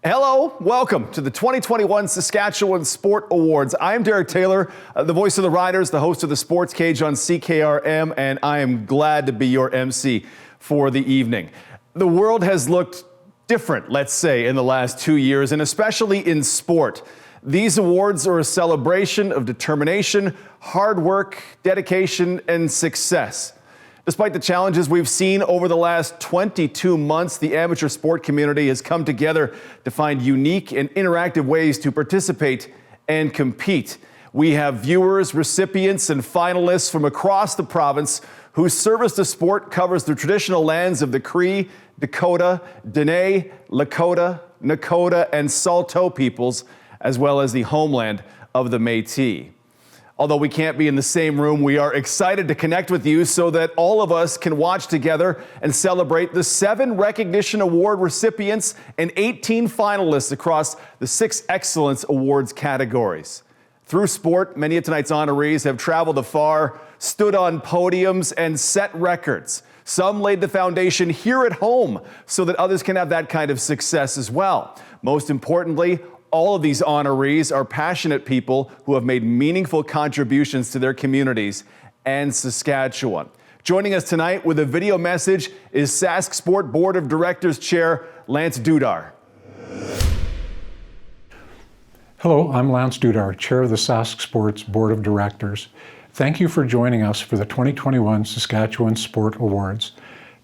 Hello, welcome to the 2021 Saskatchewan Sport Awards. I'm Derek Taylor, the voice of the Riders, the host of the Sports Cage on CKRM, and I am glad to be your MC for the evening. The world has looked different, let's say, in the last 2 years, and especially in sport. These awards are a celebration of determination, hard work, dedication, and success. Despite the challenges we've seen over the last 22 months, the amateur sport community has come together to find unique and interactive ways to participate and compete. We have viewers, recipients, and finalists from across the province whose service to sport covers the traditional lands of the Cree, Dakota, Dene, Lakota, Nakota, and Saulteaux peoples, as well as the homeland of the Métis. Although we can't be in the same room, we are excited to connect with you so that all of us can watch together and celebrate the 7 Recognition Award recipients and 18 finalists across the 6 Excellence Awards categories. Through sport, many of tonight's honorees have traveled afar, stood on podiums, and set records. Some laid the foundation here at home so that others can have that kind of success as well. Most importantly, all of these honorees are passionate people who have made meaningful contributions to their communities and Saskatchewan. Joining us tonight with a video message is Sask Sport Board of Directors Chair Lance Dudar. Hello, I'm Lance Dudar, Chair of the Sask Sports Board of Directors. Thank you for joining us for the 2021 Saskatchewan Sport Awards.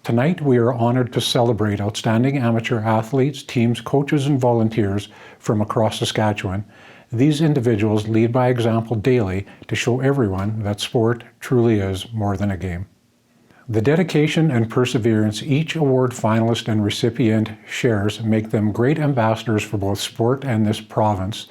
Tonight, we are honored to celebrate outstanding amateur athletes, teams, coaches, and volunteers from across Saskatchewan. These individuals lead by example daily to show everyone that sport truly is more than a game. The dedication and perseverance each award finalist and recipient shares make them great ambassadors for both sport and this province.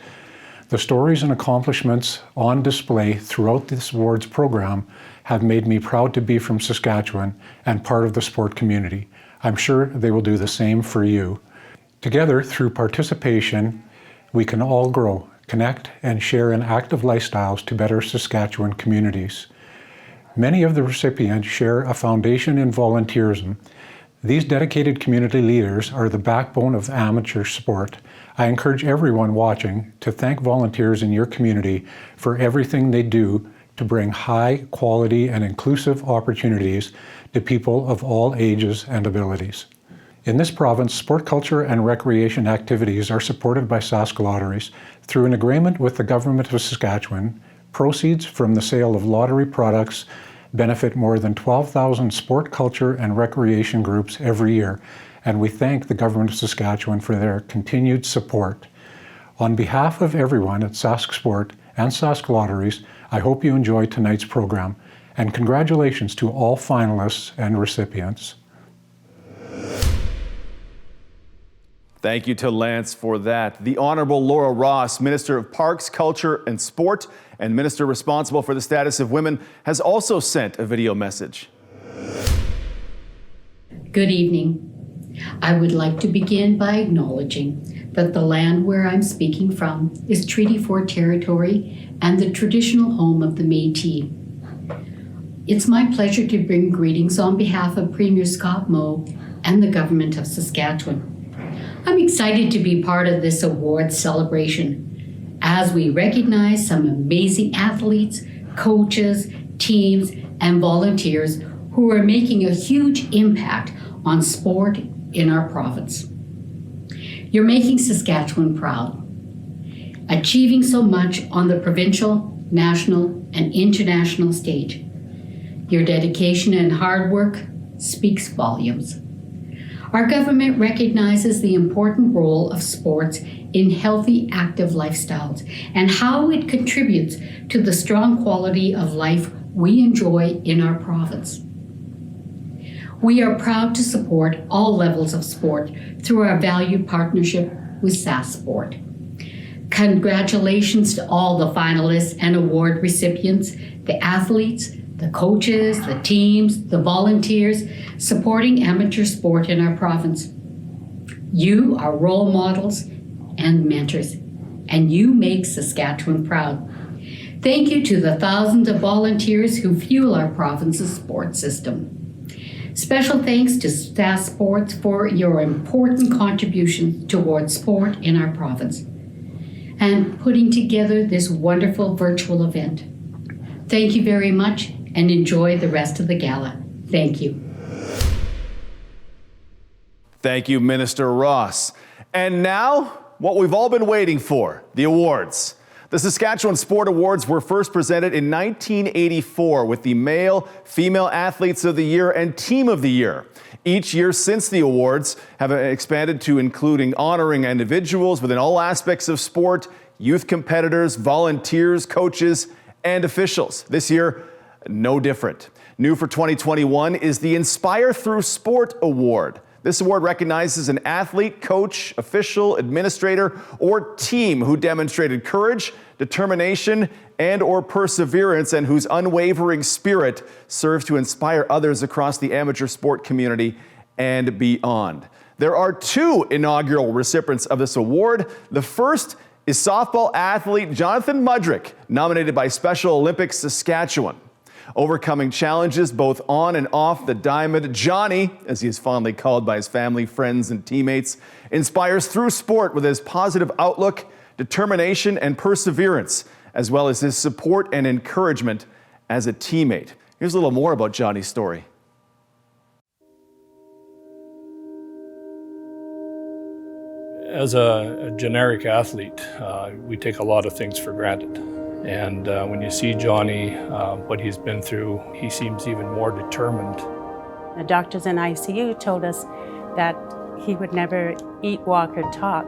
The stories and accomplishments on display throughout this awards program have made me proud to be from Saskatchewan and part of the sport community. I'm sure they will do the same for you. Together, through participation, we can all grow, connect, and share in active lifestyles to better Saskatchewan communities. Many of the recipients share a foundation in volunteerism. These dedicated community leaders are the backbone of amateur sport. I encourage everyone watching to thank volunteers in your community for everything they do to bring high quality and inclusive opportunities to people of all ages and abilities. In this province, sport culture and recreation activities are supported by Sask Lotteries. Through an agreement with the Government of Saskatchewan, proceeds from the sale of lottery products benefit more than 12,000 sport culture and recreation groups every year, and we thank the Government of Saskatchewan for their continued support. On behalf of everyone at Sask Sport and Sask Lotteries, I hope you enjoyed tonight's program, and congratulations to all finalists and recipients. Thank you to Lance for that. The Honourable Laura Ross, Minister of Parks, Culture and Sport, and Minister responsible for the status of women, has also sent a video message. Good evening. I would like to begin by acknowledging that the land where I'm speaking from is Treaty 4 territory and the traditional home of the Métis. It's my pleasure to bring greetings on behalf of Premier Scott Moe and the Government of Saskatchewan. I'm excited to be part of this awards celebration as we recognize some amazing athletes, coaches, teams, and volunteers who are making a huge impact on sport in our province. You're making Saskatchewan proud, achieving so much on the provincial, national, and international stage. Your dedication and hard work speaks volumes. Our government recognizes the important role of sports in healthy, active lifestyles and how it contributes to the strong quality of life we enjoy in our province. We are proud to support all levels of sport through our valued partnership with Sask Sport. Congratulations to all the finalists and award recipients, the athletes, the coaches, the teams, the volunteers supporting amateur sport in our province. You are role models and mentors, and you make Saskatchewan proud. Thank you to the thousands of volunteers who fuel our province's sports system. Special thanks to Sask Sports for your important contribution towards sport in our province and putting together this wonderful virtual event. Thank you very much and enjoy the rest of the gala. Thank you. Thank you, Minister Ross. And now, what we've all been waiting for, the awards. The Saskatchewan Sport Awards were first presented in 1984 with the Male, Female Athletes of the Year and Team of the Year. Each year since the awards have expanded to including honoring individuals within all aspects of sport, youth competitors, volunteers, coaches, and officials. This year, no different. New for 2021 is the Inspire Through Sport Award. This award recognizes an athlete, coach, official, administrator, or team who demonstrated courage, determination, and/or perseverance, and whose unwavering spirit serves to inspire others across the amateur sport community and beyond. There are two inaugural recipients of this award. The first is softball athlete Jonathan Mudrick, nominated by Special Olympics Saskatchewan. Overcoming challenges both on and off the diamond, Johnny, as he is fondly called by his family, friends, and teammates, inspires through sport with his positive outlook, determination, and perseverance, as well as his support and encouragement as a teammate. Here's a little more about Johnny's story. As a generic athlete, we take a lot of things for granted. And when you see Johnny, what he's been through, he seems even more determined. The doctors in ICU told us that he would never eat, walk, or talk.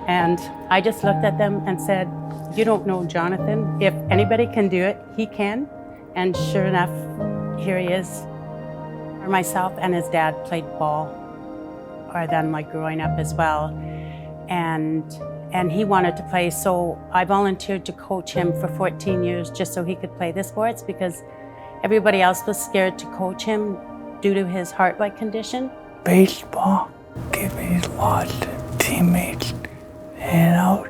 And I just looked at them and said, "You don't know Jonathan. If anybody can do it, he can." And sure enough, here he is. Myself and his dad played ball, or then my growing up as well. And he wanted to play, so I volunteered to coach him for 14 years just so he could play the sports because everybody else was scared to coach him due to his heart-like condition. Baseball gave me lots of teammates and out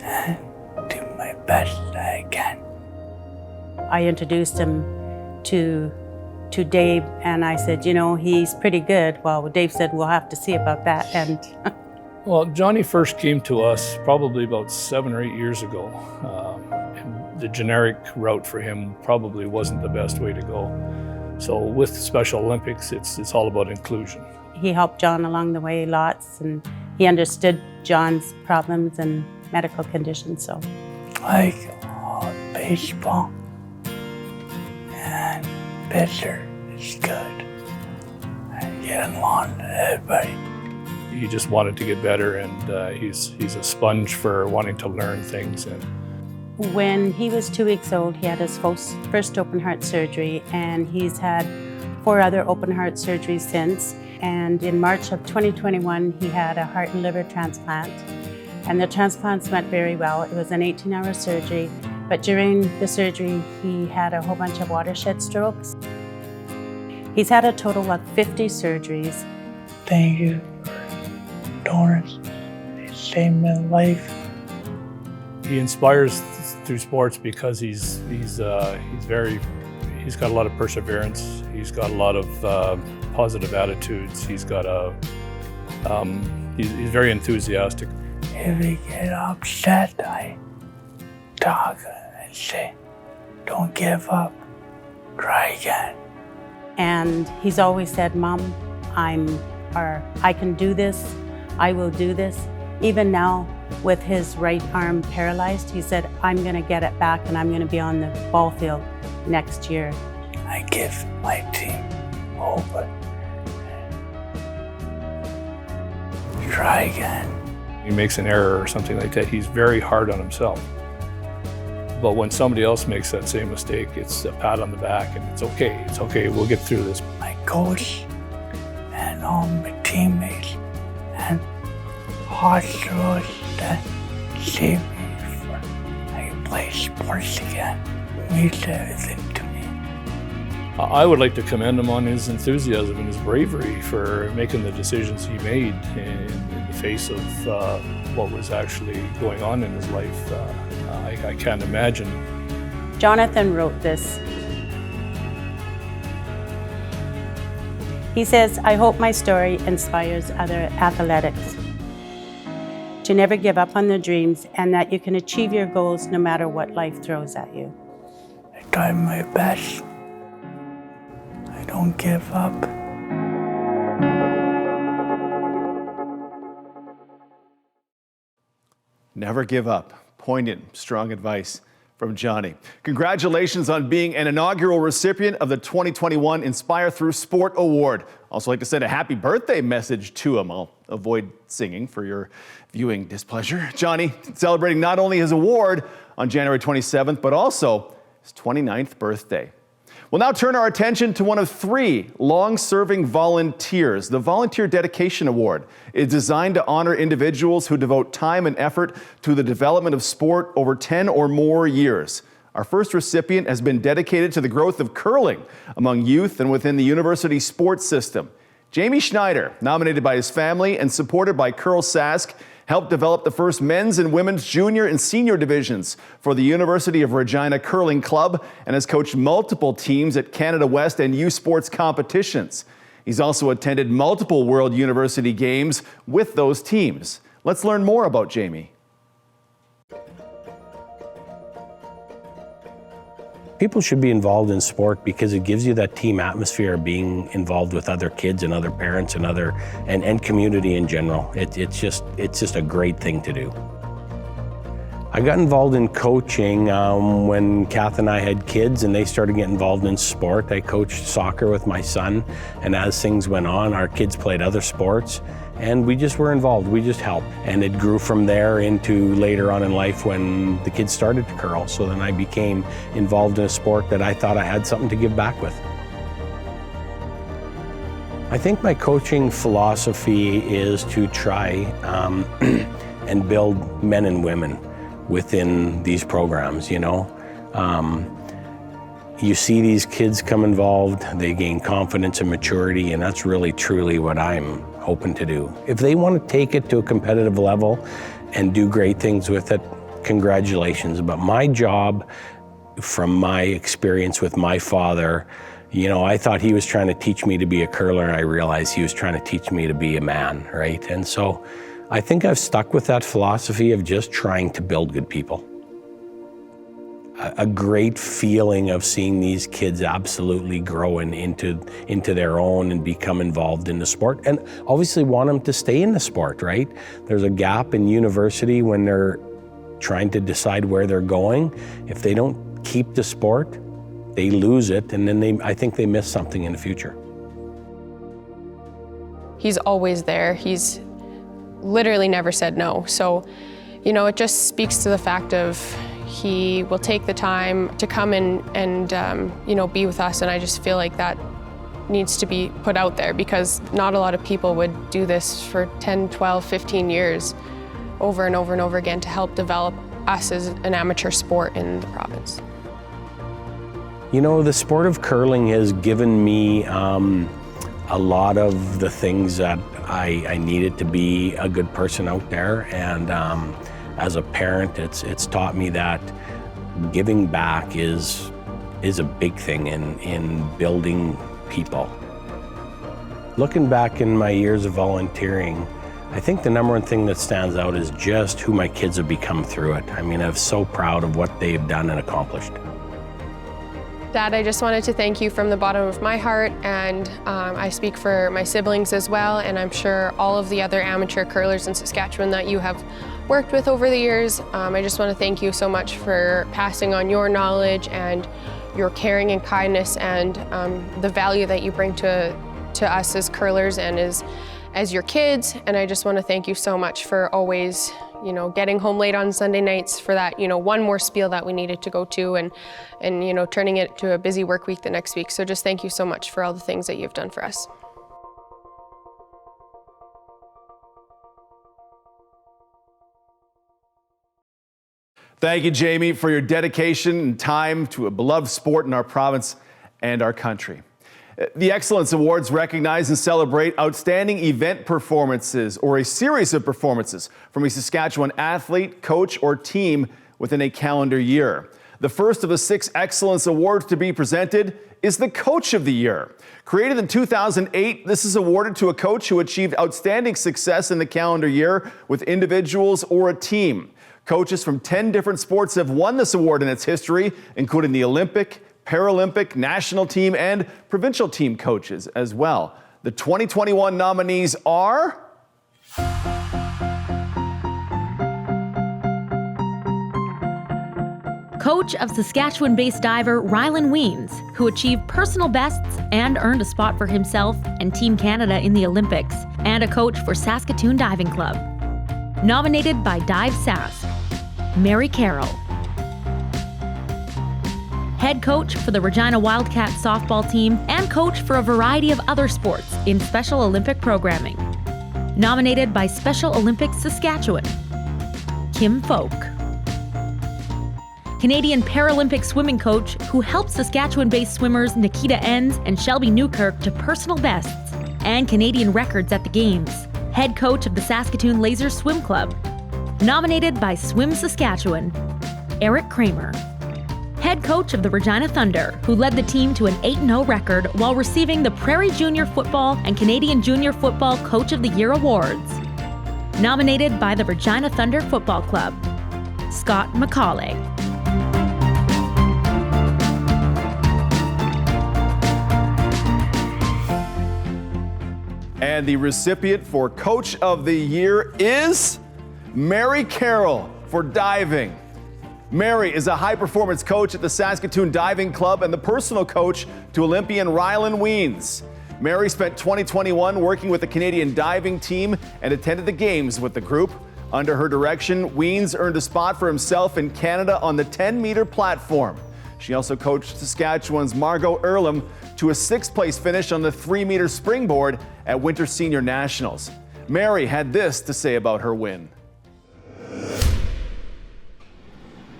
and do my best that I can. I introduced him to Dave and I said, you know, he's pretty good. Well, Dave said, we'll have to see about that. And Well, Johnny first came to us probably about 7 or 8 years ago. And the generic route for him probably wasn't the best way to go. So with Special Olympics, it's all about inclusion. he helped John along the way lots, and he understood John's problems and medical conditions. So, like baseball and pitcher is good. And get along with everybody. He just wanted to get better, and he's a sponge for wanting to learn things. And when he was 2 weeks old, he had his first open heart surgery, and he's had 4 other open heart surgeries since. And in March of 2021, he had a heart and liver transplant. And the transplants went very well. It was an 18-hour surgery, but during the surgery, he had a whole bunch of watershed strokes. He's had a total of 50 surgeries. Thank you for donors. They saved my life. he inspires through sports because he's got a lot of perseverance. He's got a lot of positive attitudes. He's very enthusiastic. If we get upset, I talk and say, don't give up, try again. And he's always said, Mom, I can do this, I will do this. Even now, with his right arm paralyzed, he said, I'm gonna get it back and I'm gonna be on the ball field next year. I give my team hope. Try again. He makes an error or something like that, he's very hard on himself. But when somebody else makes that same mistake, it's a pat on the back and it's okay, we'll get through this. My coach and all my teammates and hospitals that saved me for I can play sports again means everything to me. I would like to commend him on his enthusiasm and his bravery for making the decisions he made in the face of what was actually going on in his life. I can't imagine. Jonathan wrote this He says, I hope my story inspires other athletics to never give up on their dreams and that you can achieve your goals no matter what life throws at you. I try my best. I don't give up. Never give up. Poignant, strong advice from Johnny. Congratulations on being an inaugural recipient of the 2021 Inspire Through Sport Award. Also like to send a happy birthday message to him. I'll avoid singing for your viewing displeasure. Johnny celebrating not only his award on January 27th, but also his 29th birthday. We'll now turn our attention to one of 3 long-serving volunteers. The Volunteer Dedication Award is designed to honor individuals who devote time and effort to the development of sport over 10 or more years. Our first recipient has been dedicated to the growth of curling among youth and within the university sports system. Jamie Schneider, nominated by his family and supported by Curl Sask, helped develop the first men's and women's junior and senior divisions for the University of Regina Curling Club and has coached multiple teams at Canada West and U Sports competitions. He's also attended multiple World University Games with those teams. Let's learn more about Jamie. People should be involved in sport because it gives you that team atmosphere of being involved with other kids and other parents and community in general. It's just a great thing to do. I got involved in coaching when Kath and I had kids and they started getting involved in sport. I coached soccer with my son, and as things went on, our kids played other sports and we just were involved, we just helped. And it grew from there into later on in life when the kids started to curl. So then I became involved in a sport that I thought I had something to give back with. I think my coaching philosophy is to try and build men and women within these programs, you know. You see these kids come involved, they gain confidence and maturity, and that's really truly what I'm hoping to do. If they want to take it to a competitive level and do great things with it, congratulations. But my job, from my experience with my father, you know, I thought he was trying to teach me to be a curler, and I realized he was trying to teach me to be a man, right? And so I think I've stuck with that philosophy of just trying to build good people. A great feeling of seeing these kids absolutely growing into their own and become involved in the sport, and obviously want them to stay in the sport, right? There's a gap in university when they're trying to decide where they're going. If they don't keep the sport, they lose it, and then I think they miss something in the future. He's always there. He's literally never said no. So, you know, it just speaks to the fact of he will take the time to come and you know, be with us, and I just feel like that needs to be put out there because not a lot of people would do this for 10, 12, 15 years over and over and over again to help develop us as an amateur sport in the province. You know, the sport of curling has given me a lot of the things that I needed to be a good person out there, and as a parent, it's taught me that giving back is a big thing in building people. Looking back in my years of volunteering, I think the number one thing that stands out is just who my kids have become through it. I mean, I'm so proud of what they've done and accomplished. Dad, I just wanted to thank you from the bottom of my heart, and I speak for my siblings as well, and I'm sure all of the other amateur curlers in Saskatchewan that you have worked with over the years. I just want to thank you so much for passing on your knowledge and your caring and kindness and the value that you bring to us as curlers and as your kids. And I just want to thank you so much for always, you know, getting home late on Sunday nights for that, you know, one more spiel that we needed to go to and you know, turning it to a busy work week the next week. So just thank you so much for all the things that you've done for us. Thank you, Jamie, for your dedication and time to a beloved sport in our province and our country. The Excellence Awards recognize and celebrate outstanding event performances or a series of performances from a Saskatchewan athlete, coach, or team within a calendar year. The first of the 6 Excellence Awards to be presented is the Coach of the Year. Created in 2008, this is awarded to a coach who achieved outstanding success in the calendar year with individuals or a team. Coaches from 10 different sports have won this award in its history, including the Olympic, Paralympic, national team, and provincial team coaches as well. The 2021 nominees are... Coach of Saskatchewan-based diver Rylan Weems, who achieved personal bests and earned a spot for himself and Team Canada in the Olympics, and a coach for Saskatoon Diving Club. Nominated by Dive Sask, Mary Carroll. Head coach for the Regina Wildcats softball team and coach for a variety of other sports in Special Olympic programming. Nominated by Special Olympics Saskatchewan, Kim Folk. Canadian Paralympic swimming coach who helped Saskatchewan-based swimmers Nikita Enns and Shelby Newkirk to personal bests and Canadian records at the Games. Head coach of the Saskatoon Laser Swim Club. Nominated by Swim Saskatchewan, Eric Kramer. Head coach of the Regina Thunder, who led the team to an 8-0 record while receiving the Prairie Junior Football and Canadian Junior Football Coach of the Year awards. Nominated by the Regina Thunder Football Club, Scott McCauley. And the recipient for Coach of the Year is Mary Carroll for diving. Mary is a high-performance coach at the Saskatoon Diving Club and the personal coach to Olympian Rylan Weems. Mary spent 2021 working with the Canadian diving team and attended the Games with the group. Under her direction, Weems earned a spot for himself in Canada on the 10-meter platform. She also coached Saskatchewan's Margot Earlham to a 6th-place finish on the 3-meter springboard at Winter Senior Nationals. Mary had this to say about her win.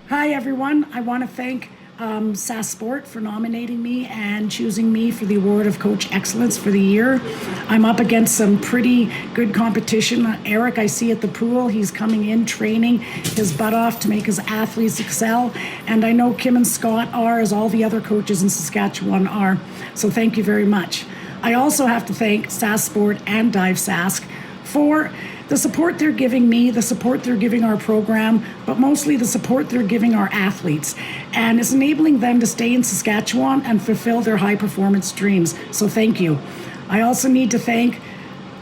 Hi everyone, I want to thank Sask Sport for nominating me and choosing me for the award of Coach Excellence for the year. I'm up against some pretty good competition. Eric, I see at the pool, he's coming in training his butt off to make his athletes excel. And I know Kim and Scott are, as all the other coaches in Saskatchewan are. So thank you very much. I also have to thank Sask Sport and Dive Sask for the support they're giving me, the support they're giving our program, but mostly the support they're giving our athletes. And it's enabling them to stay in Saskatchewan and fulfill their high-performance dreams. So thank you. I also need to thank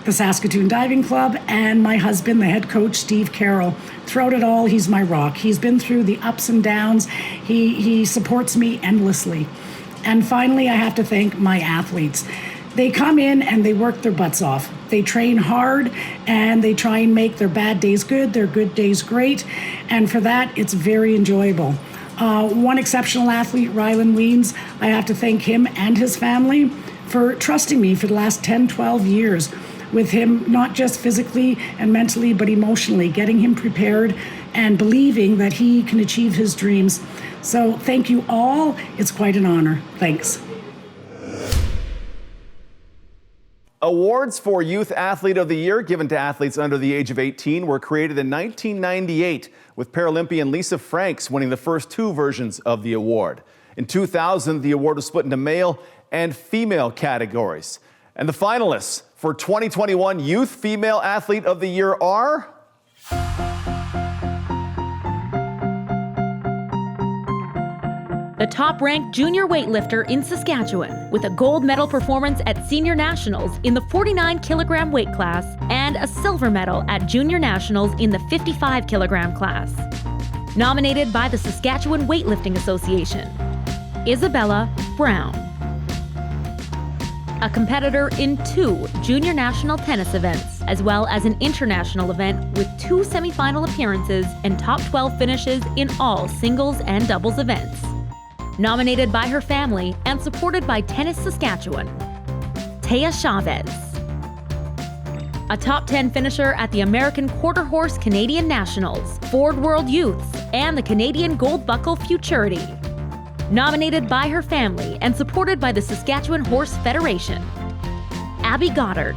the Saskatoon Diving Club and my husband, the head coach, Steve Carroll. Throughout it all, he's my rock. He's been through the ups and downs. He supports me endlessly. And finally, I have to thank my athletes. They come in and they work their butts off. They train hard and they try and make their bad days good, their good days great. And for that, it's very enjoyable. One exceptional athlete, Rylan Weems, I have to thank him and his family for trusting me for the last 10, 12 years with him, not just physically and mentally, but emotionally, getting him prepared and believing that he can achieve his dreams. So thank you all. It's quite an honor. Thanks. Awards for Youth Athlete of the Year given to athletes under the age of 18 were created in 1998, with Paralympian Lisa Franks winning the first 2 versions of the award. In 2000, the award was split into male and female categories. And the finalists for 2021 Youth Female Athlete of the Year are... The top-ranked junior weightlifter in Saskatchewan, with a gold medal performance at Senior Nationals in the 49-kilogram weight class and a silver medal at Junior Nationals in the 55-kilogram class. Nominated by the Saskatchewan Weightlifting Association, Isabella Brown. A competitor in 2 junior national tennis events, as well as an international event with 2 semifinal appearances and top 12 finishes in all singles and doubles events. Nominated by her family and supported by Tennis Saskatchewan, Taya Chavez. A top 10 finisher at the American Quarter Horse Canadian Nationals, Ford World Youths, and the Canadian Gold Buckle Futurity. Nominated by her family and supported by the Saskatchewan Horse Federation, Abby Goddard.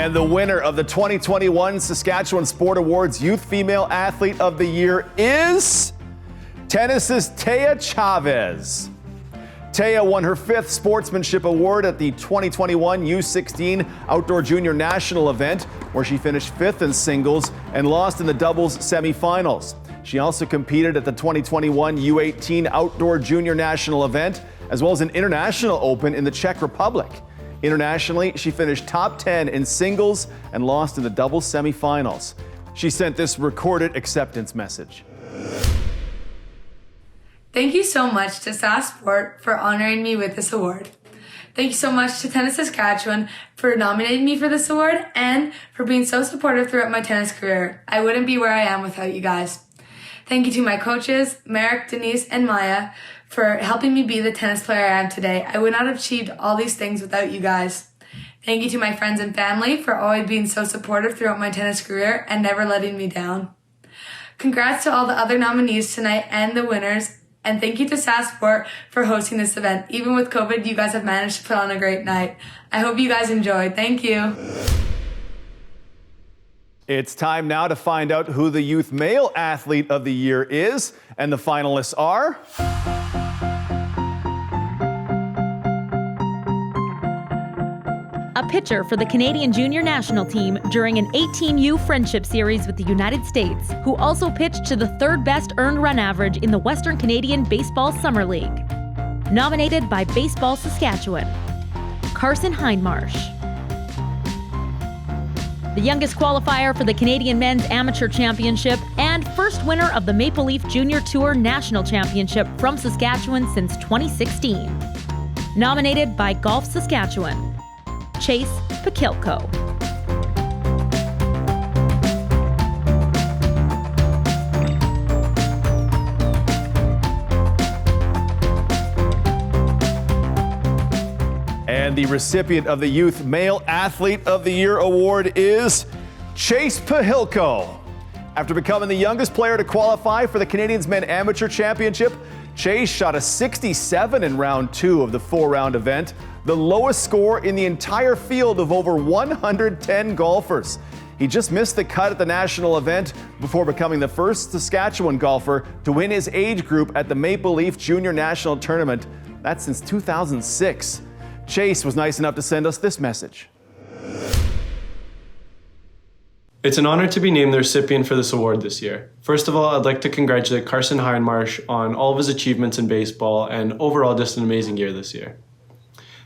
And the winner of the 2021 Saskatchewan Sport Awards Youth Female Athlete of the Year is tennis's Taya Chavez. Taya won her 5th Sportsmanship Award at the 2021 U16 Outdoor Junior National event, where she finished 5th in singles and lost in the doubles semifinals. She also competed at the 2021 U18 Outdoor Junior National event, as well as an International Open in the Czech Republic. Internationally, she finished top 10 in singles and lost in the doubles semifinals. She sent this recorded acceptance message. Thank you so much to Sask Sport for honoring me with this award. Thank you so much to Tennis Saskatchewan for nominating me for this award and for being so supportive throughout my tennis career. I wouldn't be where I am without you guys. Thank you to my coaches, Merrick, Denise, and Maya, for helping me be the tennis player I am today. I would not have achieved all these things without you guys. Thank you to my friends and family for always being so supportive throughout my tennis career and never letting me down. Congrats to all the other nominees tonight and the winners, and thank you to Sask Sport for hosting this event. Even with COVID, you guys have managed to put on a great night. I hope you guys enjoyed. Thank you. It's time now to find out who the Youth Male Athlete of the Year is, and the finalists are... A pitcher for the Canadian Junior National Team during an 18U Friendship Series with the United States, who also pitched to the 3rd best earned run average in the Western Canadian Baseball Summer League. Nominated by Baseball Saskatchewan, Carson Hindmarsh. The youngest qualifier for the Canadian Men's Amateur Championship and first winner of the Maple Leaf Junior Tour National Championship from Saskatchewan since 2016. Nominated by Golf Saskatchewan, Chase Pakilko. And the recipient of the Youth Male Athlete of the Year award is Chase Pakilko. After becoming the youngest player to qualify for the Canadians Men Amateur Championship, Chase shot a 67 in round 2 of the 4-round event, the lowest score in the entire field of over 110 golfers. He just missed the cut at the national event before becoming the first Saskatchewan golfer to win his age group at the Maple Leaf Junior National Tournament. That's since 2006. Chase was nice enough to send us this message. It's an honor to be named the recipient for this award this year. First of all, I'd like to congratulate Carson Hindmarsh on all of his achievements in baseball and overall just an amazing year this year.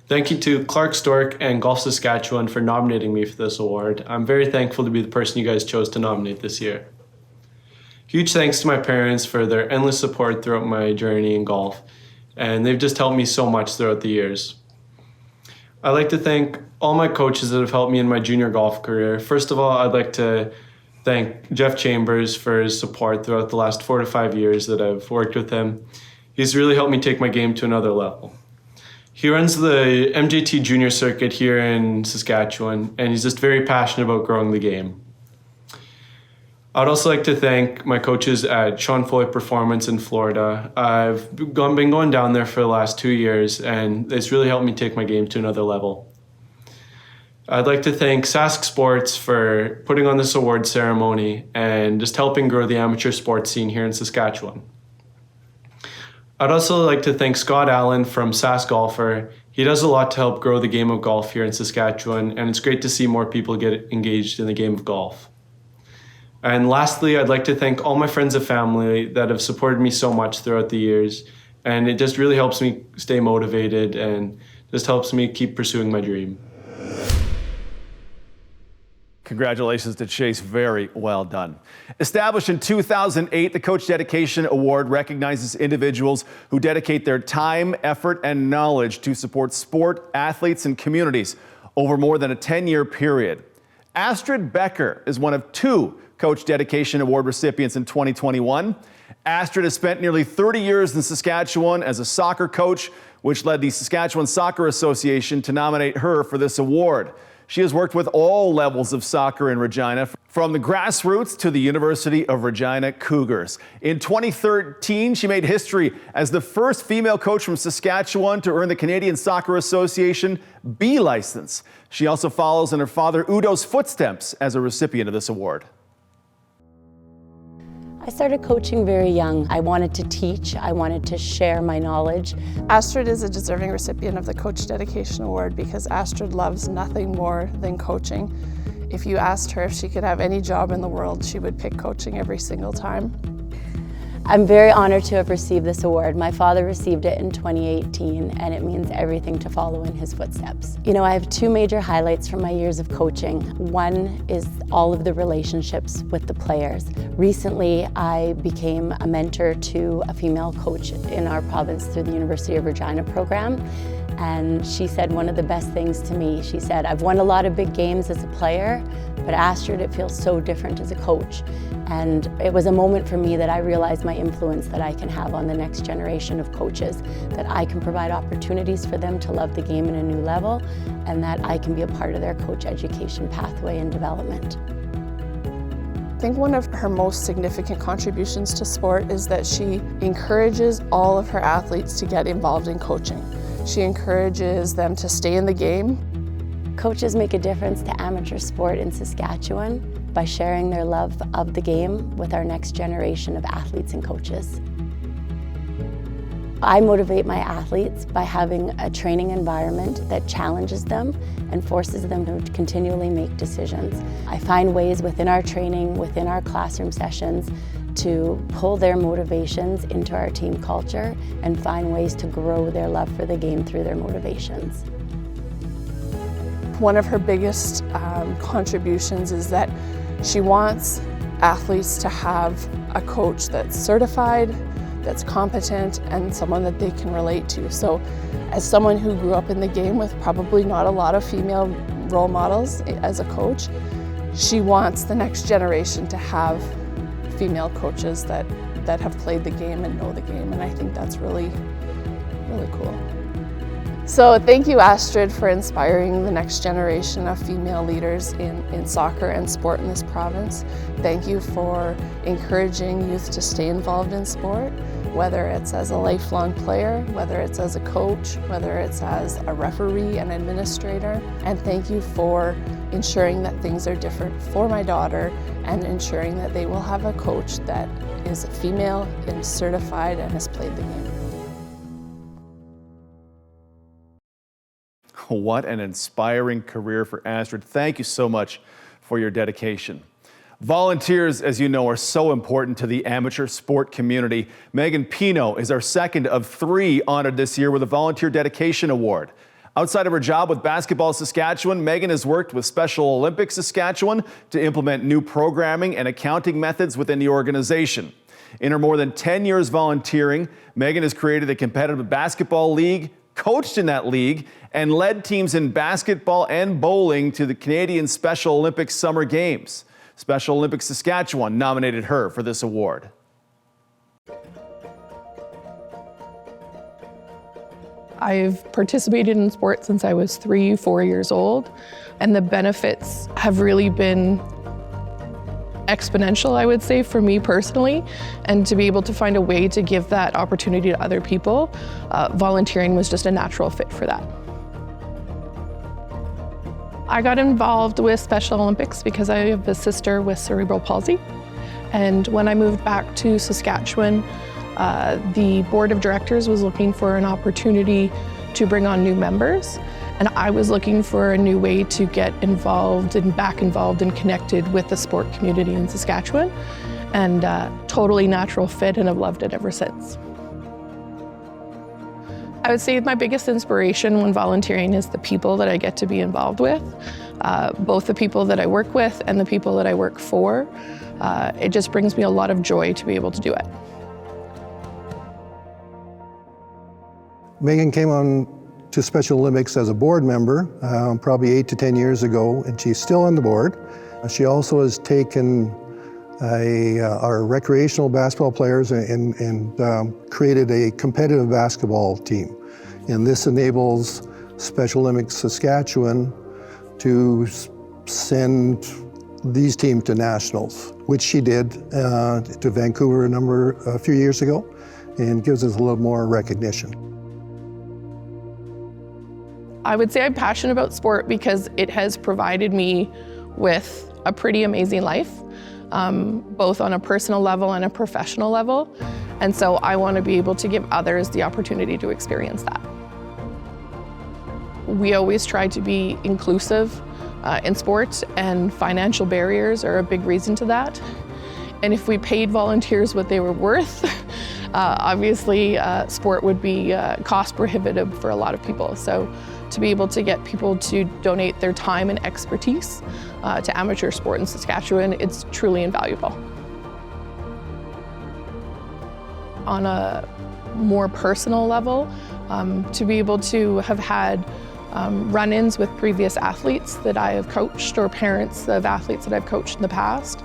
Thank you to Clark Stork and Golf Saskatchewan for nominating me for this award. I'm very thankful to be the person you guys chose to nominate this year. Huge thanks to my parents for their endless support throughout my journey in golf, and they've just helped me so much throughout the years. I'd like to thank all my coaches that have helped me in my junior golf career. First of all, I'd like to thank Jeff Chambers for his support throughout the last 4 to 5 years that I've worked with him. He's really helped me take my game to another level. He runs the MJT junior circuit here in Saskatchewan, and he's just very passionate about growing the game. I'd also like to thank my coaches at Sean Foy Performance in Florida. I've been going down there for the last 2 years, and it's really helped me take my game to another level. I'd like to thank Sask Sports for putting on this award ceremony and just helping grow the amateur sports scene here in Saskatchewan. I'd also like to thank Scott Allen from Sask Golfer. He does a lot to help grow the game of golf here in Saskatchewan, and it's great to see more people get engaged in the game of golf. And lastly, I'd like to thank all my friends and family that have supported me so much throughout the years, and it just really helps me stay motivated and just helps me keep pursuing my dream. Congratulations to Chase. Very well done. Established in 2008, the Coach Dedication Award recognizes individuals who dedicate their time, effort, and knowledge to support sport, athletes, and communities over more than a 10-year period. Astrid Becker is one of 2 Coach Dedication Award recipients in 2021. Astrid has spent nearly 30 years in Saskatchewan as a soccer coach, which led the Saskatchewan Soccer Association to nominate her for this award. She has worked with all levels of soccer in Regina, From the grassroots to the University of Regina Cougars. In 2013, she made history as the first female coach from Saskatchewan to earn the Canadian Soccer Association B license. She also follows in her father Udo's footsteps as a recipient of this award. I started coaching very young. I wanted to teach, I wanted to share my knowledge. Astrid is a deserving recipient of the Coach Dedication Award because Astrid loves nothing more than coaching. If you asked her if she could have any job in the world, she would pick coaching every single time. I'm very honored to have received this award. My father received it in 2018, and it means everything to follow in his footsteps. You know, I have two major highlights from my years of coaching. One is all of the relationships with the players. Recently, I became a mentor to a female coach in our province through the University of Regina program. And she said one of the best things to me. She said, I've won a lot of big games as a player, but Astrid, it feels so different as a coach. And it was a moment for me that I realized my influence that I can have on the next generation of coaches, that I can provide opportunities for them to love the game in a new level, and that I can be a part of their coach education pathway and development. I think one of her most significant contributions to sport is that she encourages all of her athletes to get involved in coaching. She encourages them to stay in the game. Coaches make a difference to amateur sport in Saskatchewan by sharing their love of the game with our next generation of athletes and coaches. I motivate my athletes by having a training environment that challenges them and forces them to continually make decisions. I find ways within our training, within our classroom sessions, to pull their motivations into our team culture and find ways to grow their love for the game through their motivations. One of her biggest contributions is that she wants athletes to have a coach that's certified, that's competent, and someone that they can relate to. So as someone who grew up in the game with probably not a lot of female role models as a coach, she wants the next generation to have female coaches that have played the game and know the game, and I think that's really, really cool. So thank you, Astrid, for inspiring the next generation of female leaders in soccer and sport in this province. Thank you for encouraging youth to stay involved in sport, whether it's as a lifelong player, whether it's as a coach, whether it's as a referee and administrator. And thank you for ensuring that things are different for my daughter and ensuring that they will have a coach that is female and certified and has played the game. What an inspiring career for Astrid. Thank you so much for your dedication. Volunteers, as you know, are so important to the amateur sport community. Megan Pino is our second of three honored this year with a Volunteer Dedication Award. Outside of her job with Basketball Saskatchewan, Megan has worked with Special Olympics Saskatchewan to implement new programming and accounting methods within the organization. In her more than 10 years volunteering, Megan has created a competitive basketball league, coached in that league, and led teams in basketball and bowling to the Canadian Special Olympics Summer Games. Special Olympics Saskatchewan nominated her for this award. I've participated in sports since I was 3-4 years old, and the benefits have really been exponential, I would say, for me personally, and to be able to find a way to give that opportunity to other people, volunteering was just a natural fit for that. I got involved with Special Olympics because I have a sister with cerebral palsy, and when I moved back to Saskatchewan, the board of directors was looking for an opportunity to bring on new members, and I was looking for a new way to get involved and back involved and connected with the sport community in Saskatchewan, and totally natural fit, and I've loved it ever since. I would say my biggest inspiration when volunteering is the people that I get to be involved with, both the people that I work with and the people that I work for. It just brings me a lot of joy to be able to do it. Megan came on to Special Olympics as a board member probably 8 to 10 years ago, and she's still on the board. She also has taken our recreational basketball players and created a competitive basketball team. And this enables Special Olympics Saskatchewan to send these teams to nationals, which she did to Vancouver a few years ago, and gives us a little more recognition. I would say I'm passionate about sport because it has provided me with a pretty amazing life, both on a personal level and a professional level. And so I want to be able to give others the opportunity to experience that. We always try to be inclusive in sport, and financial barriers are a big reason to that. And if we paid volunteers what they were worth, obviously sport would be cost prohibitive for a lot of people. So to be able to get people to donate their time and expertise to amateur sport in Saskatchewan, it's truly invaluable. On a more personal level, to be able to have had run-ins with previous athletes that I have coached or parents of athletes that I've coached in the past,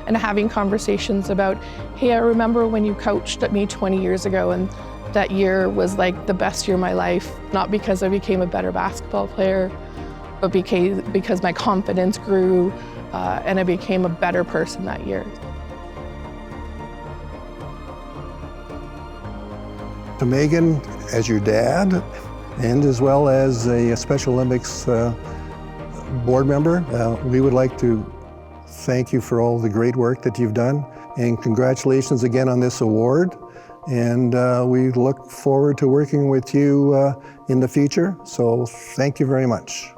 and having conversations about, hey, I remember when you coached at me 20 years ago and that year was like the best year of my life, not because I became a better basketball player, but because my confidence grew and I became a better person that year. To Megan, as your dad, and as well as a Special Olympics board member, we would like to thank you for all the great work that you've done, and congratulations again on this award. And we look forward to working with you in the future, so thank you very much.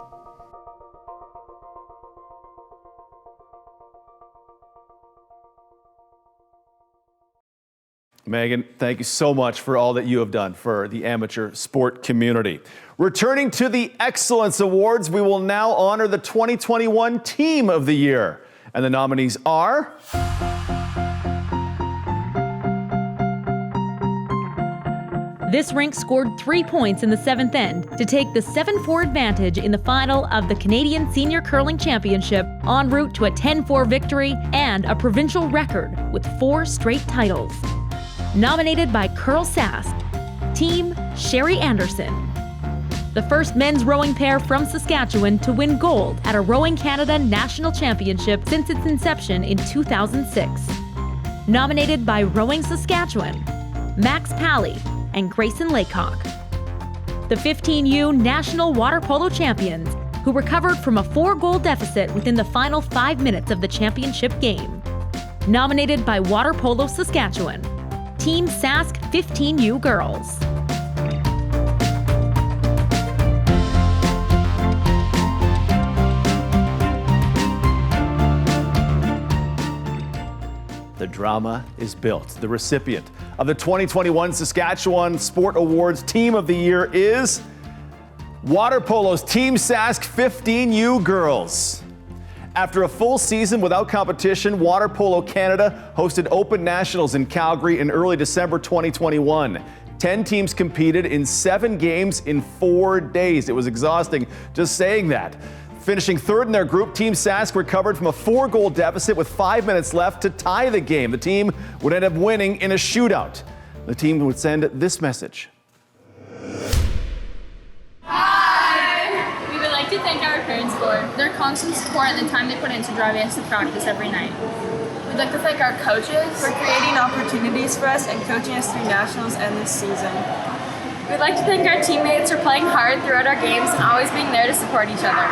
Megan, thank you so much for all that you have done for the amateur sport community. Returning to the Excellence Awards, we will now honor the 2021 Team of the Year. And the nominees are... This rink scored 3 points in the 7th end to take the 7-4 advantage in the final of the Canadian Senior Curling Championship, en route to a 10-4 victory and a provincial record with 4 straight titles. Nominated by Curl Sask, Team Sherry Anderson. The first men's rowing pair from Saskatchewan to win gold at a Rowing Canada National Championship since its inception in 2006. Nominated by Rowing Saskatchewan, Max Pally and Grayson Laycock. The 15U National Water Polo Champions, who recovered from a 4-goal deficit within the final 5 minutes of the championship game. Nominated by Water Polo Saskatchewan, Team Sask 15U Girls. The drama is built. The recipient of the 2021 Saskatchewan Sport Awards Team of the Year is Water Polo's Team Sask 15U Girls. After a full season without competition, Water Polo Canada hosted Open Nationals in Calgary in early December 2021. 10 teams competed in 7 games in 4 days. It was exhausting just saying that. Finishing third in their group, Team Sask recovered from a 4-goal deficit with 5 minutes left to tie the game. The team would end up winning in a shootout. The team would send this message. Hi! We would like to thank our parents for their constant support and the time they put into driving us to practice every night. We'd like to thank our coaches for creating opportunities for us and coaching us through nationals and this season. We'd like to thank our teammates for playing hard throughout our games and always being there to support each other.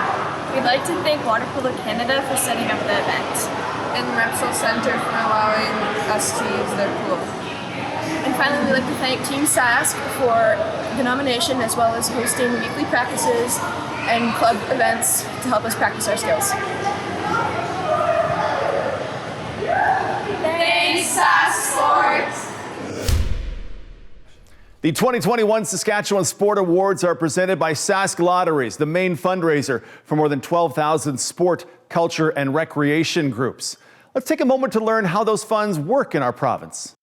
We'd like to thank Water Polo Canada for setting up the event. And Repsol Center for allowing us to use their pool. And finally, we'd like to thank Team Sask for the nomination as well as hosting weekly practices and club events to help us practice our skills. Thanks, Sask Sports! The 2021 Saskatchewan Sport Awards are presented by Sask Lotteries, the main fundraiser for more than 12,000 sport, culture, and recreation groups. Let's take a moment to learn how those funds work in our province.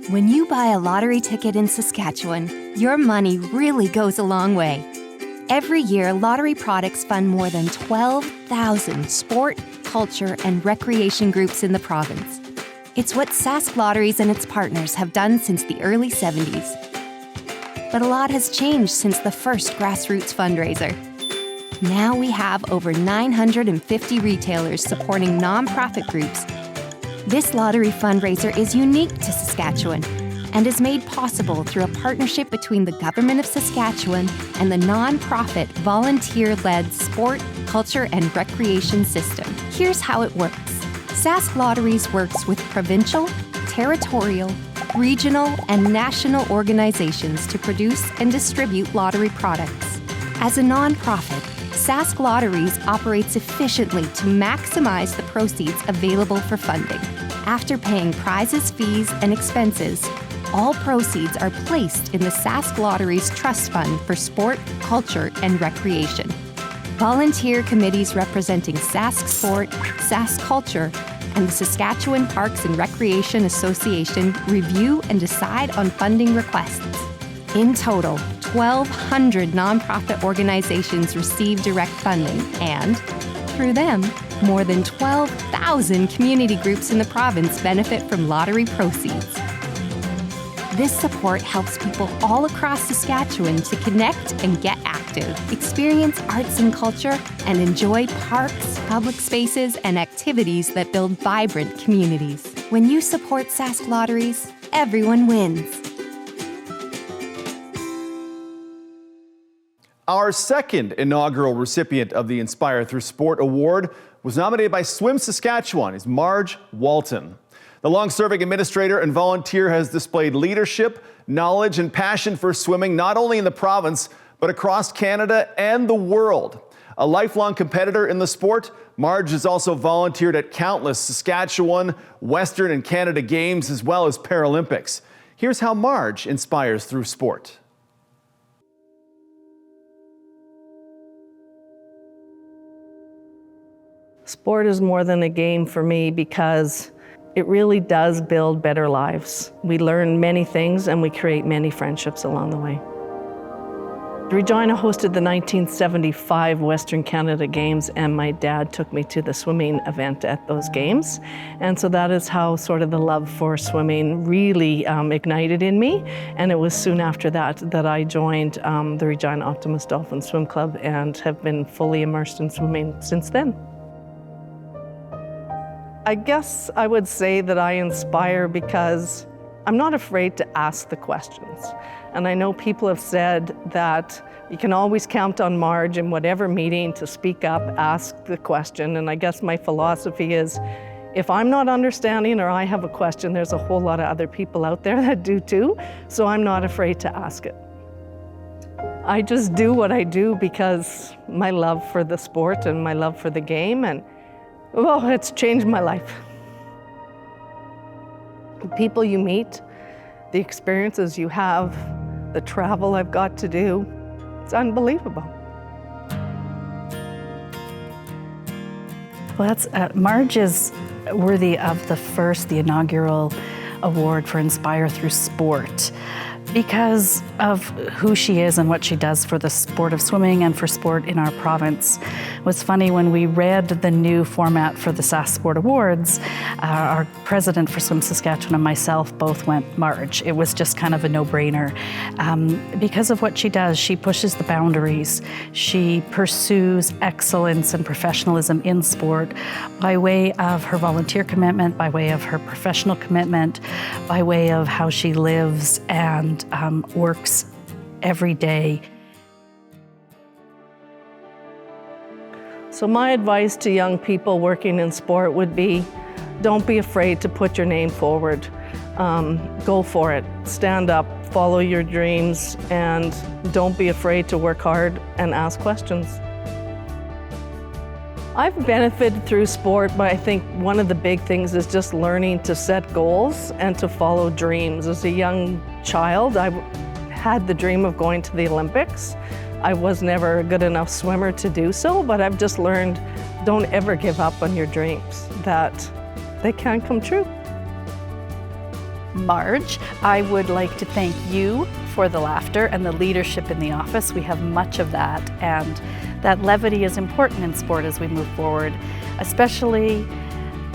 When you buy a lottery ticket in Saskatchewan, your money really goes a long way. Every year, lottery products fund more than 12,000 sport, culture, and recreation groups in the province. It's what Sask Lotteries and its partners have done since the early 70s. But a lot has changed since the first grassroots fundraiser. Now we have over 950 retailers supporting nonprofit groups. This lottery fundraiser is unique to Saskatchewan and is made possible through a partnership between the Government of Saskatchewan and the nonprofit volunteer-led sport, culture, and recreation system. Here's how it works. Sask Lotteries works with provincial, territorial, regional, and national organizations to produce and distribute lottery products. As a nonprofit, Sask Lotteries operates efficiently to maximize the proceeds available for funding. After paying prizes, fees, and expenses, all proceeds are placed in the Sask Lotteries Trust Fund for Sport, Culture, and Recreation. Volunteer committees representing Sask Sport, Sask Culture, and the Saskatchewan Parks and Recreation Association review and decide on funding requests. In total, 1,200 nonprofit organizations receive direct funding, and through them, more than 12,000 community groups in the province benefit from lottery proceeds. This support helps people all across Saskatchewan to connect and get active, experience arts and culture, and enjoy parks, public spaces, and activities that build vibrant communities. When you support Sask Lotteries, everyone wins. Our second inaugural recipient of the Inspire Through Sport Award was nominated by Swim Saskatchewan is Marge Walton. The long-serving administrator and volunteer has displayed leadership, knowledge, and passion for swimming not only in the province, but across Canada and the world. A lifelong competitor in the sport, Marge has also volunteered at countless Saskatchewan, Western, and Canada Games, as well as Paralympics. Here's how Marge inspires through sport. Sport is more than a game for me because it really does build better lives. We learn many things and we create many friendships along the way. Regina hosted the 1975 Western Canada Games, and my dad took me to the swimming event at those games. And so that is how sort of the love for swimming really ignited in me. And it was soon after that that I joined the Regina Optimus Dolphin Swim Club and have been fully immersed in swimming since then. I guess I would say that I inspire because I'm not afraid to ask the questions. And I know people have said that you can always count on Marge in whatever meeting to speak up, ask the question. And I guess my philosophy is, if I'm not understanding or I have a question, there's a whole lot of other people out there that do too. So I'm not afraid to ask it. I just do what I do because my love for the sport and my love for the game, and well, it's changed my life. The people you meet, the experiences you have, the travel I've got to do, it's unbelievable. Well, Marge is worthy of the inaugural award for Inspire Through Sport, because of who she is and what she does for the sport of swimming and for sport in our province. It was funny when we read the new format for the Sask Sport Awards, our president for Swim Saskatchewan and myself both went Marge. It was just kind of a no-brainer. Because of what she does, she pushes the boundaries. She pursues excellence and professionalism in sport by way of her volunteer commitment, by way of her professional commitment, by way of how she lives and works every day. So my advice to young people working in sport would be, don't be afraid to put your name forward. Go for it, stand up, follow your dreams, and don't be afraid to work hard and ask questions. I've benefited through sport, but I think one of the big things is just learning to set goals and to follow dreams. As a young child, I had the dream of going to the Olympics. I was never a good enough swimmer to do so, but I've just learned, don't ever give up on your dreams, that they can come true. Marge, I would like to thank you for the laughter and the leadership in the office. We have much of that, and that levity is important in sport as we move forward, especially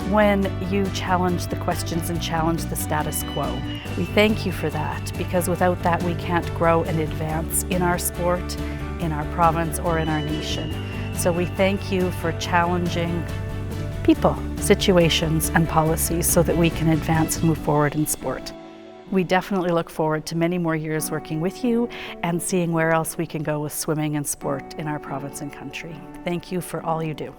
when you challenge the questions and challenge the status quo. We thank you for that, because without that we can't grow and advance in our sport in our province or in our nation. So we thank you for challenging people, situations, and policies so that we can advance and move forward in sport. We definitely look forward to many more years working with you and seeing where else we can go with swimming and sport in our province and country. Thank you for all you do.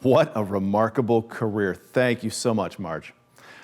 What a remarkable career. Thank you so much, Marge.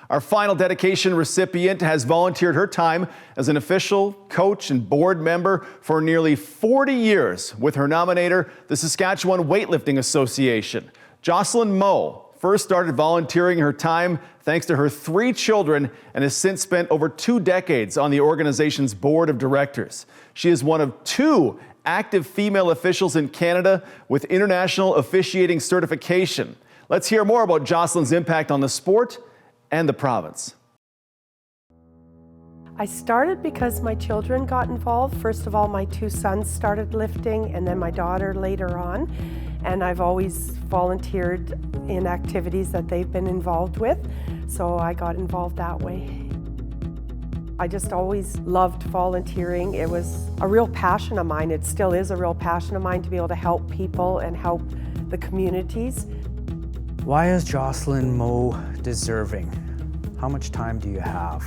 Our final dedication recipient has volunteered her time as an official, coach, and board member for nearly 40 years with her nominator, the Saskatchewan Weightlifting Association. Jocelyn Moe first started volunteering her time thanks to her 3 children and has since spent over 2 decades on the organization's board of directors. She is one of 2 active female officials in Canada with international officiating certification. Let's hear more about Jocelyn's impact on the sport and the province. I started because my children got involved. First of all, my 2 sons started lifting, and then my daughter later on. And I've always volunteered in activities that they've been involved with, so I got involved that way. I just always loved volunteering. It was a real passion of mine. It still is a real passion of mine to be able to help people and help the communities. Why is Jocelyn Moe deserving? How much time do you have?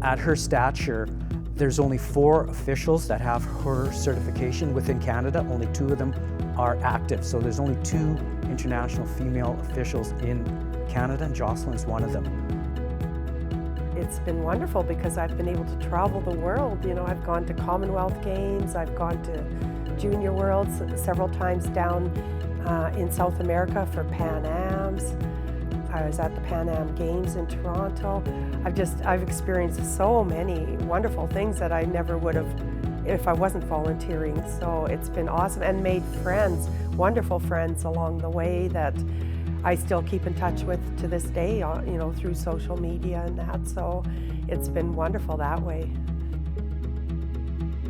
At her stature, there's only 4 officials that have her certification within Canada. Only 2 of them are active. So there's only 2 international female officials in Canada, and Jocelyn's one of them. It's been wonderful because I've been able to travel the world. You know, I've gone to Commonwealth Games, I've gone to Junior Worlds several times down in South America for Pan Ams. I was at the Pan Am Games in Toronto. I've experienced so many wonderful things that I never would have if I wasn't volunteering. So it's been awesome and made friends, wonderful friends along the way that I still keep in touch with to this day, you know, through social media and that. So it's been wonderful that way.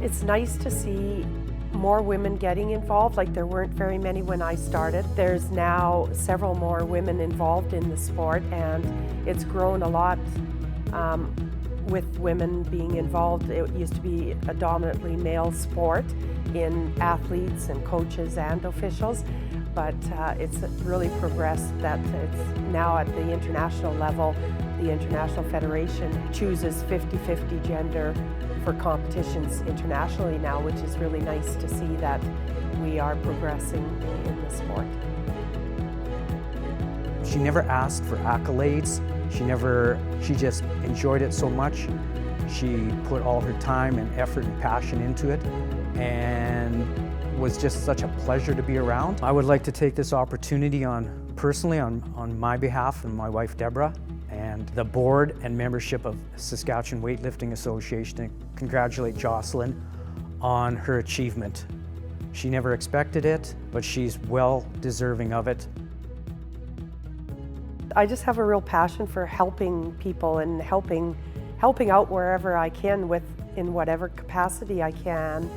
It's nice to see more women getting involved. Like, there weren't very many when I started. There's now several more women involved in the sport, and it's grown a lot with women being involved. It used to be a dominantly male sport in athletes and coaches and officials, but it's really progressed that it's now at the international level. The International Federation chooses 50-50 gender for competitions internationally now, which is really nice to see that we are progressing in the sport. She never asked for accolades. She just enjoyed it so much. She put all her time and effort and passion into it, and was just such a pleasure to be around. I would like to take this opportunity personally on my behalf and my wife Deborah and the board and membership of Saskatchewan Weightlifting Association to congratulate Jocelyn on her achievement. She never expected it, but she's well deserving of it. I just have a real passion for helping people and helping out wherever I can in whatever capacity I can.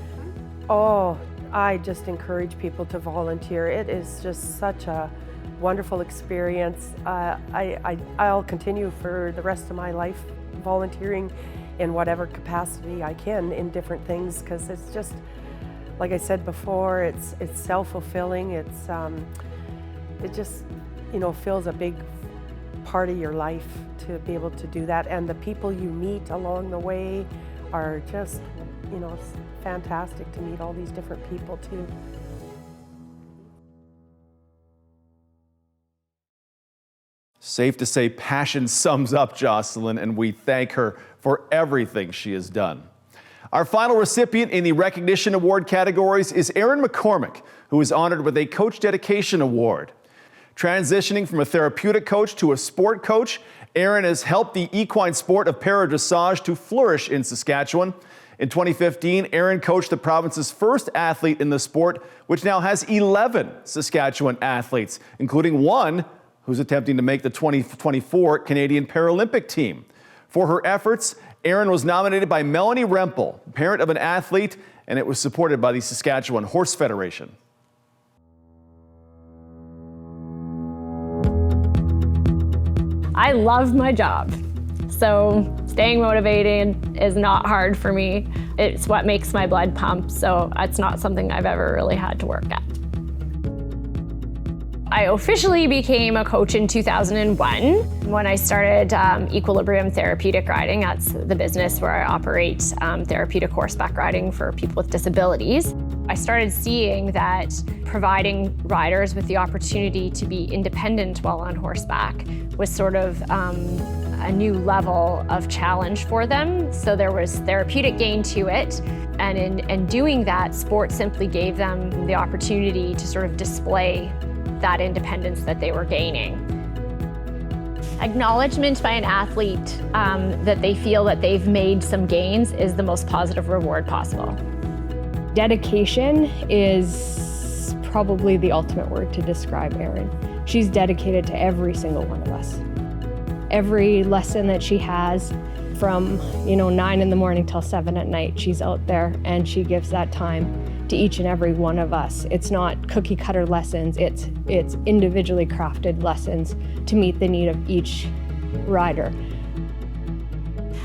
Oh, I just encourage people to volunteer. It is just such a wonderful experience. I'll continue for the rest of my life volunteering in whatever capacity I can in different things, because it's just, like I said before, it's self-fulfilling. It just, you know, fills a big part of your life to be able to do that, and the people you meet along the way are just, you know, it's fantastic to meet all these different people too. Safe to say passion sums up Jocelyn, and we thank her for everything she has done. Our final recipient in the recognition award categories is Erin McCormick, who is honored with a Coach Dedication Award. Transitioning from a therapeutic coach to a sport coach, Erin has helped the equine sport of para-dressage to flourish in Saskatchewan. In 2015, Erin coached the province's first athlete in the sport, which now has 11 Saskatchewan athletes, including one who's attempting to make the 2024 Canadian Paralympic team. For her efforts, Erin was nominated by Melanie Rempel, parent of an athlete, and it was supported by the Saskatchewan Horse Federation. I love my job. So staying motivated is not hard for me. It's what makes my blood pump, so it's not something I've ever really had to work at. I officially became a coach in 2001 when I started Equilibrium Therapeutic Riding. That's the business where I operate therapeutic horseback riding for people with disabilities. I started seeing that providing riders with the opportunity to be independent while on horseback was sort of a new level of challenge for them. So there was therapeutic gain to it. And in doing that, sport simply gave them the opportunity to sort of display that independence that they were gaining. Acknowledgement by an athlete that they feel that they've made some gains is the most positive reward possible. Dedication is probably the ultimate word to describe Erin. She's dedicated to every single one of us. Every lesson that she has from 9 in the morning till 7 at night, she's out there and she gives that time to each and every one of us. It's not cookie cutter lessons, it's individually crafted lessons to meet the need of each rider.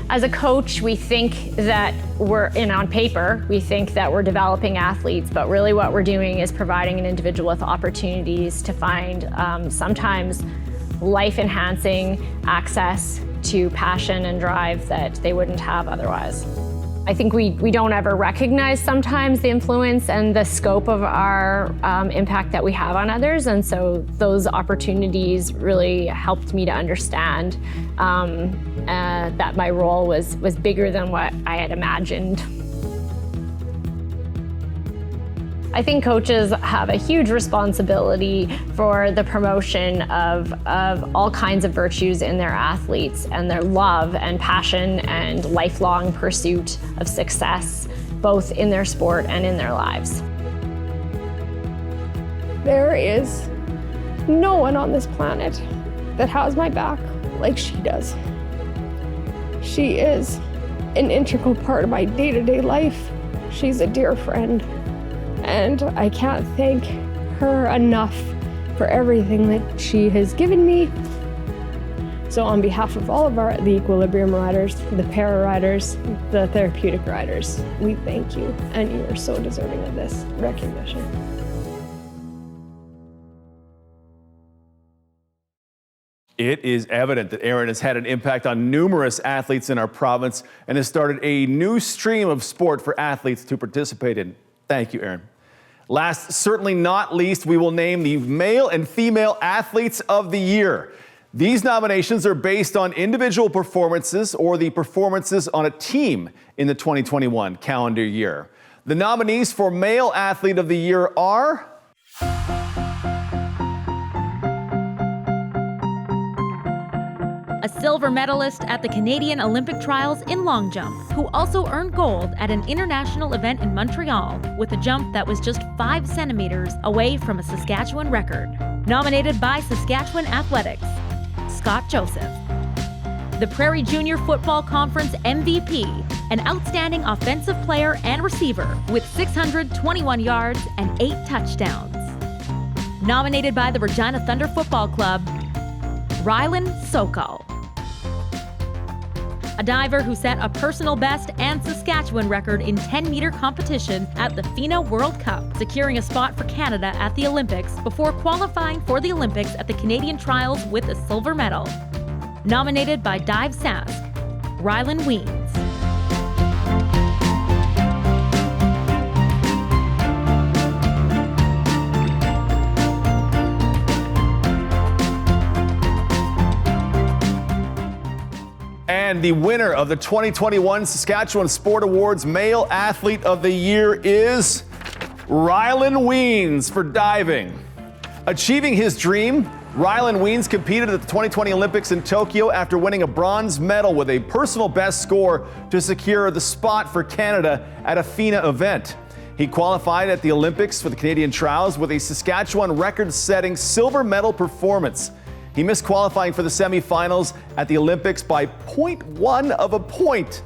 As a coach, we think that on paper, we think that we're developing athletes, but really what we're doing is providing an individual with opportunities to find sometimes life-enhancing access to passion and drive that they wouldn't have otherwise. I think we don't ever recognize sometimes the influence and the scope of our impact that we have on others, and so those opportunities really helped me to understand that my role was bigger than what I had imagined. I think coaches have a huge responsibility for the promotion of all kinds of virtues in their athletes and their love and passion and lifelong pursuit of success, both in their sport and in their lives. There is no one on this planet that has my back like she does. She is an integral part of my day-to-day life. She's a dear friend. And I can't thank her enough for everything that she has given me. So on behalf of all of the Equilibrium riders, the para riders, the therapeutic riders, we thank you, and you are so deserving of this recognition. It is evident that Erin has had an impact on numerous athletes in our province and has started a new stream of sport for athletes to participate in. Thank you, Erin. Last, certainly not least, we will name the Male and Female Athletes of the Year. These nominations are based on individual performances or the performances on a team in the 2021 calendar year. The nominees for Male Athlete of the Year are... a silver medalist at the Canadian Olympic Trials in long jump, who also earned gold at an international event in Montreal with a jump that was just 5 centimeters away from a Saskatchewan record. Nominated by Saskatchewan Athletics, Scott Joseph. The Prairie Junior Football Conference MVP, an outstanding offensive player and receiver with 621 yards and 8 touchdowns. Nominated by the Regina Thunder Football Club, Rylan Sokol. A diver who set a personal best and Saskatchewan record in 10-meter competition at the FINA World Cup, securing a spot for Canada at the Olympics before qualifying for the Olympics at the Canadian Trials with a silver medal. Nominated by Dive Sask, Rylan Weens. And the winner of the 2021 Saskatchewan Sport Awards Male Athlete of the Year is Rylan Weens for diving. Achieving his dream, Rylan Weens competed at the 2020 Olympics in Tokyo after winning a bronze medal with a personal best score to secure the spot for Canada at a FINA event. He qualified at the Olympics for the Canadian Trials with a Saskatchewan record-setting silver medal performance. He missed qualifying for the semifinals at the Olympics by 0.1 of a point.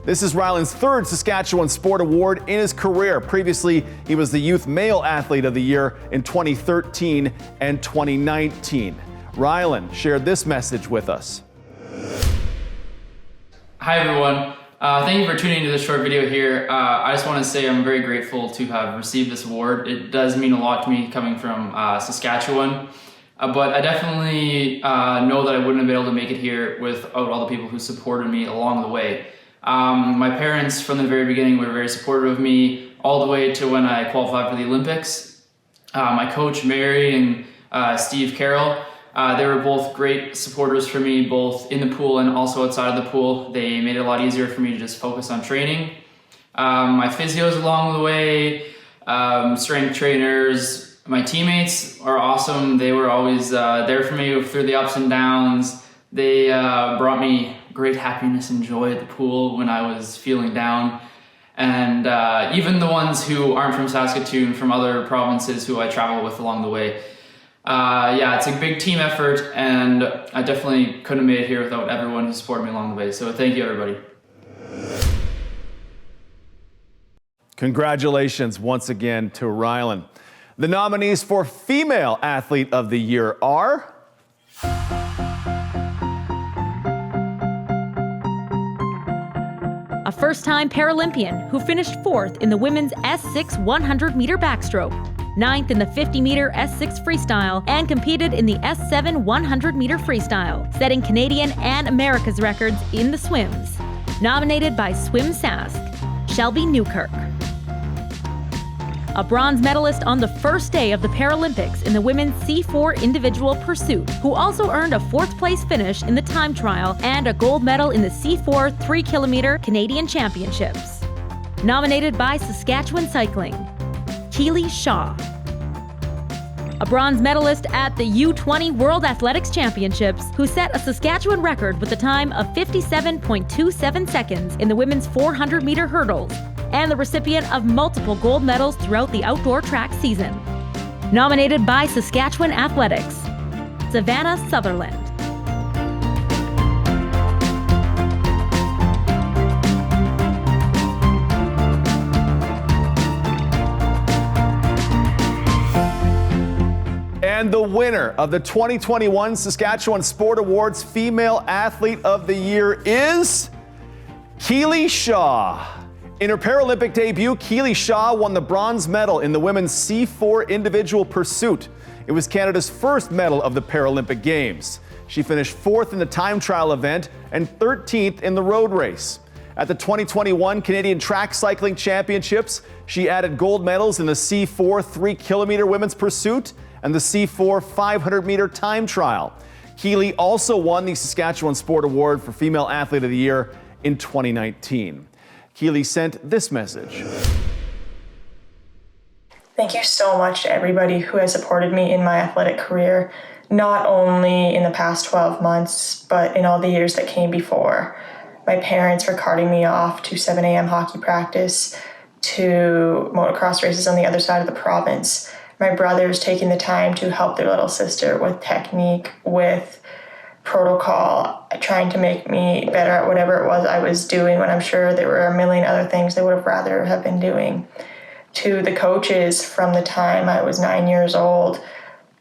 This is Rylan's third Saskatchewan Sport Award in his career. Previously, he was the Youth Male Athlete of the Year in 2013 and 2019. Rylan shared this message with us. Hi everyone. Thank you for tuning into this short video here. I just want to say I'm very grateful to have received this award. It does mean a lot to me coming from Saskatchewan, but I definitely know that I wouldn't have been able to make it here without all the people who supported me along the way. My parents from the very beginning were very supportive of me all the way to when I qualified for the Olympics. My coach Mary and Steve Carroll, they were both great supporters for me, both in the pool and also outside of the pool. They made it a lot easier for me to just focus on training. My physios along the way, strength trainers, my teammates are awesome. They were always there for me through the ups and downs. They brought me great happiness and joy at the pool when I was feeling down. And even the ones who aren't from Saskatoon, from other provinces who I travel with along the way. Yeah, it's a big team effort, and I definitely couldn't have made it here without everyone who supported me along the way. So thank you, everybody. Congratulations once again to Rylan. The nominees for Female Athlete of the Year are... A first-time Paralympian who finished 4th in the women's S6 100-meter backstroke, 9th in the 50-meter S6 freestyle, and competed in the S7 100-meter freestyle, setting Canadian and America's records in the swims. Nominated by Swim Sask, Shelby Newkirk. A bronze medalist on the first day of the Paralympics in the women's C4 individual pursuit, who also earned a 4th-place finish in the time trial and a gold medal in the C4 3-kilometer Canadian Championships. Nominated by Saskatchewan Cycling, Keely Shaw. A bronze medalist at the U20 World Athletics Championships, who set a Saskatchewan record with a time of 57.27 seconds in the women's 400-meter hurdles, and the recipient of multiple gold medals throughout the outdoor track season. Nominated by Saskatchewan Athletics, Savannah Sutherland. And the winner of the 2021 Saskatchewan Sport Awards Female Athlete of the Year is Keely Shaw. In her Paralympic debut, Keely Shaw won the bronze medal in the women's C4 individual pursuit. It was Canada's first medal of the Paralympic Games. She finished 4th in the time trial event and 13th in the road race. At the 2021 Canadian Track Cycling Championships, she added gold medals in the C4 3-kilometer women's pursuit and the C4 500-meter time trial. Keely also won the Saskatchewan Sport Award for Female Athlete of the Year in 2019. Keely sent this message. Thank you so much to everybody who has supported me in my athletic career, not only in the past 12 months, but in all the years that came before. My parents for carting me off to 7 a.m. hockey practice, to motocross races on the other side of the province. My brothers taking the time to help their little sister with technique, with protocol, trying to make me better at whatever it was I was doing when I'm sure there were a million other things they would have rather have been doing. To the coaches from the time I was 9 years old,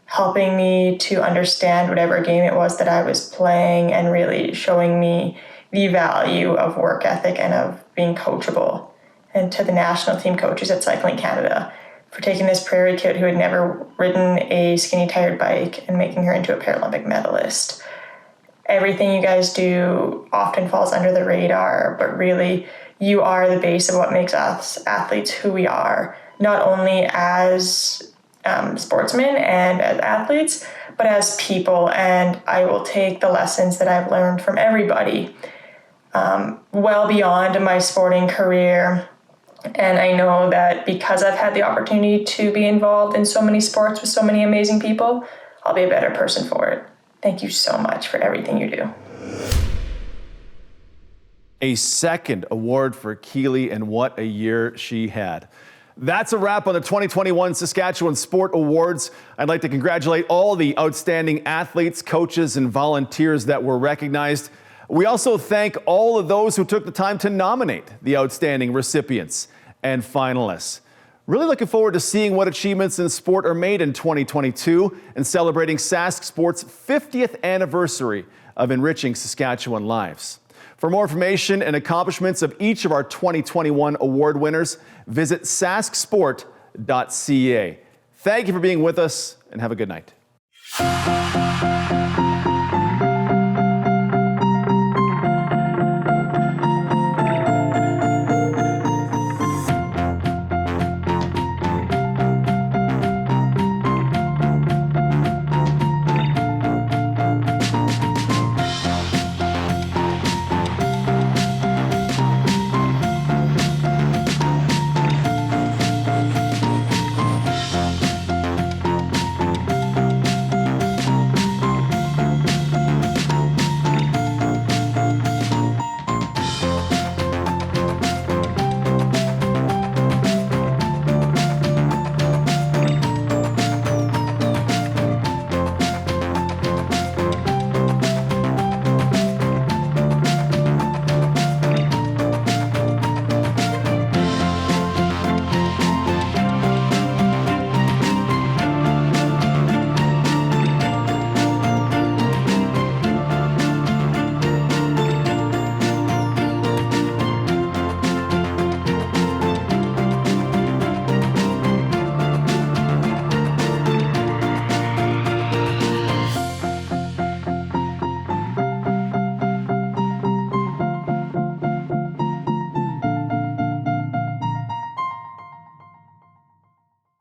helping me to understand whatever game it was that I was playing and really showing me the value of work ethic and of being coachable. And to the national team coaches at Cycling Canada for taking this prairie kid who had never ridden a skinny tired bike and making her into a Paralympic medalist. Everything you guys do often falls under the radar, but really you are the base of what makes us athletes who we are, not only as sportsmen and as athletes, but as people. And I will take the lessons that I've learned from everybody well beyond my sporting career. And I know that because I've had the opportunity to be involved in so many sports with so many amazing people, I'll be a better person for it. Thank you so much for everything you do. A second award for Keely, and what a year she had. That's a wrap on the 2021 Saskatchewan Sport Awards. I'd like to congratulate all the outstanding athletes, coaches, and volunteers that were recognized. We also thank all of those who took the time to nominate the outstanding recipients and finalists. Really looking forward to seeing what achievements in sport are made in 2022 and celebrating Sask Sport's 50th anniversary of enriching Saskatchewan lives. For more information and accomplishments of each of our 2021 award winners, visit sasksport.ca. Thank you for being with us and have a good night.